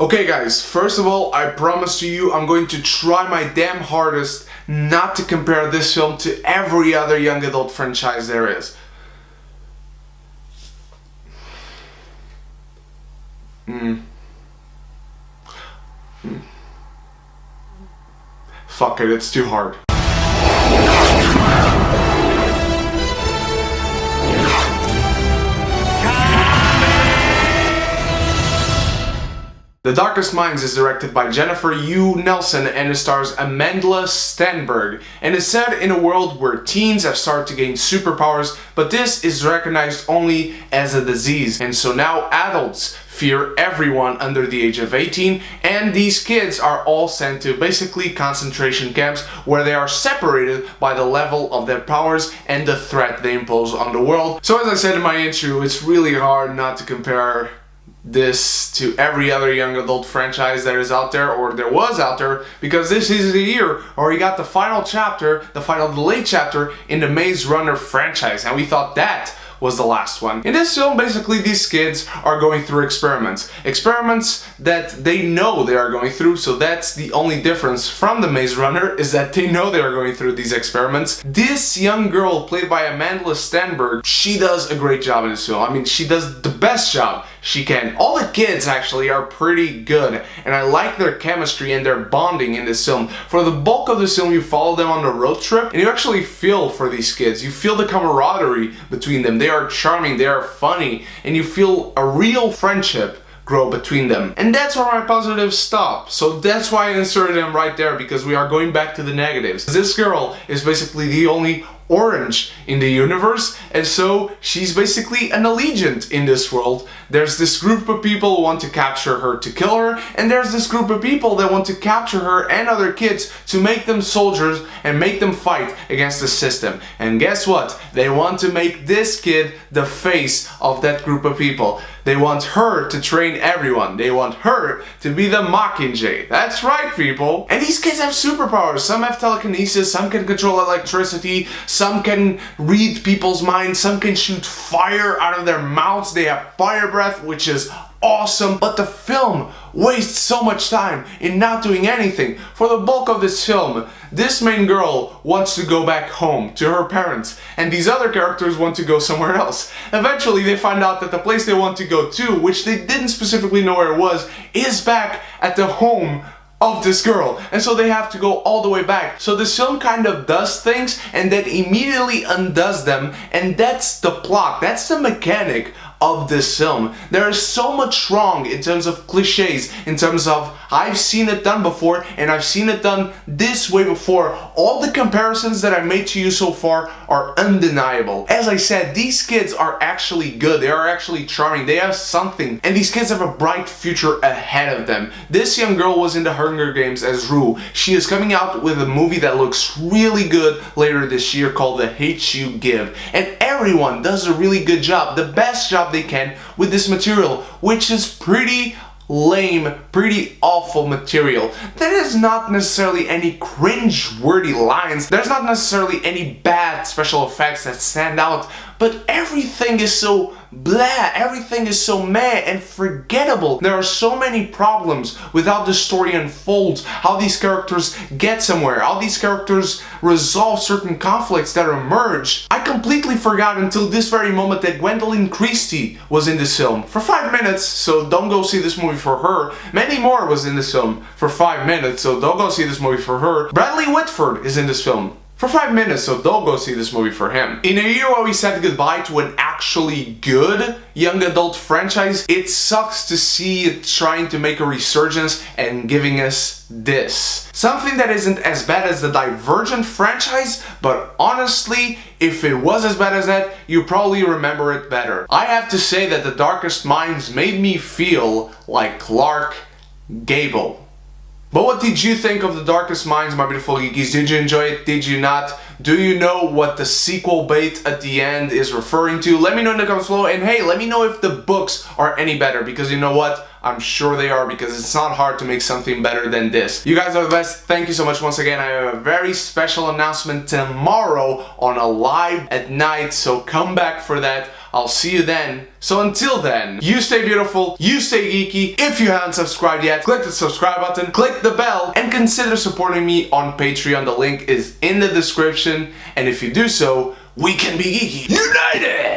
Okay guys, first of all, I promise to you I'm going to try my damn hardest not to compare this film to every other young adult franchise there is. Fuck it, it's too hard. The Darkest Minds is directed by Jennifer Yu Nelson and it stars Amanda Stenberg, and is set in a world where teens have started to gain superpowers, but this is recognized only as a disease, and so now adults fear everyone under the age of 18, and these kids are all sent to basically concentration camps where they are separated by the level of their powers and the threat they impose on the world. So as I said in my intro, it's really hard not to compare this to every other young adult franchise that is out there, or there was out there, because this is the year where we got the final chapter, the final delayed chapter in the Maze Runner franchise, and we thought that was the last one. In this film, basically these kids are going through experiments that they know they are going through, so that's the only difference from the Maze Runner, is that they know they are going through these experiments. This young girl, played by Amanda Stenberg, she does a great job in this film. I mean, she does the best job she can. All the kids actually are pretty good, and I like their chemistry and their bonding in this film. For the bulk of this film, you follow them on the road trip, and you actually feel for these kids. You feel the camaraderie between them. They are charming, they are funny, and you feel a real friendship grow between them. And that's where my positives stop. So that's why I inserted them right there, because we are going back to the negatives. This girl is basically the only orange in the universe, and so she's basically an allegiant in this world. There's this group of people who want to capture her to kill her, and there's this group of people that want to capture her and other kids to make them soldiers and make them fight against the system. And guess what? They want to make this kid the face of that group of people. They want her to train everyone. They want her to be the Mockingjay. That's right, people. And these kids have superpowers. Some have telekinesis, some can control electricity, some can read people's minds, some can shoot fire out of their mouths. They have fire breath, which is awesome. But the film wastes so much time in not doing anything. For the bulk of this film, this main girl wants to go back home to her parents, and these other characters want to go somewhere else. Eventually they find out that the place they want to go to, which they didn't specifically know where it was, is back at the home of this girl, and so they have to go all the way back. So this film kind of does things and then immediately undoes them, and that's the plot, that's the mechanic of this film. There is so much wrong in terms of cliches, in terms of I've seen it done before and I've seen it done this way before. All the comparisons that I made to you so far are undeniable. As I said, these kids are actually good, they are actually charming, they have something, and these kids have a bright future ahead of them. This young girl was in the Hunger Games as Rue. She is coming out with a movie that looks really good later this year called The Hate U Give, and everyone does a really good job, the best job they can with this material, which is pretty lame, pretty awful material. There is not necessarily any cringe-worthy lines, there's not necessarily any bad special effects that stand out, but everything is so blah, everything is so meh and forgettable. There are so many problems with how the story unfolds, how these characters get somewhere, how these characters resolve certain conflicts that emerge. I completely forgot until this very moment that Gwendoline Christie was in this film for 5 minutes, so don't go see this movie for her. Mandy was in this film for 5 minutes, so don't go see this movie for her. Bradley Whitford is in this film for 5 minutes, so don't go see this movie for him. In a year where we said goodbye to an actually good young adult franchise, it sucks to see it trying to make a resurgence and giving us this. Something that isn't as bad as the Divergent franchise, but honestly, if it was as bad as that, you probably remember it better. I have to say that The Darkest Minds made me feel like Clark Gable. But what did you think of The Darkest Minds, my beautiful geekies? Did you enjoy it? Did you not? Do you know what the sequel bait at the end is referring to? Let me know in the comments below, and hey, let me know if the books are any better, because you know what? I'm sure they are, because it's not hard to make something better than this. You guys are the best. Thank you so much once again. I have a very special announcement tomorrow on a live at night, so come back for that. I'll see you then. So until then, you stay beautiful, you stay geeky. If you haven't subscribed yet, click the subscribe button, click the bell, and consider supporting me on Patreon. The link is in the description. And if you do so, we can be geeky. United!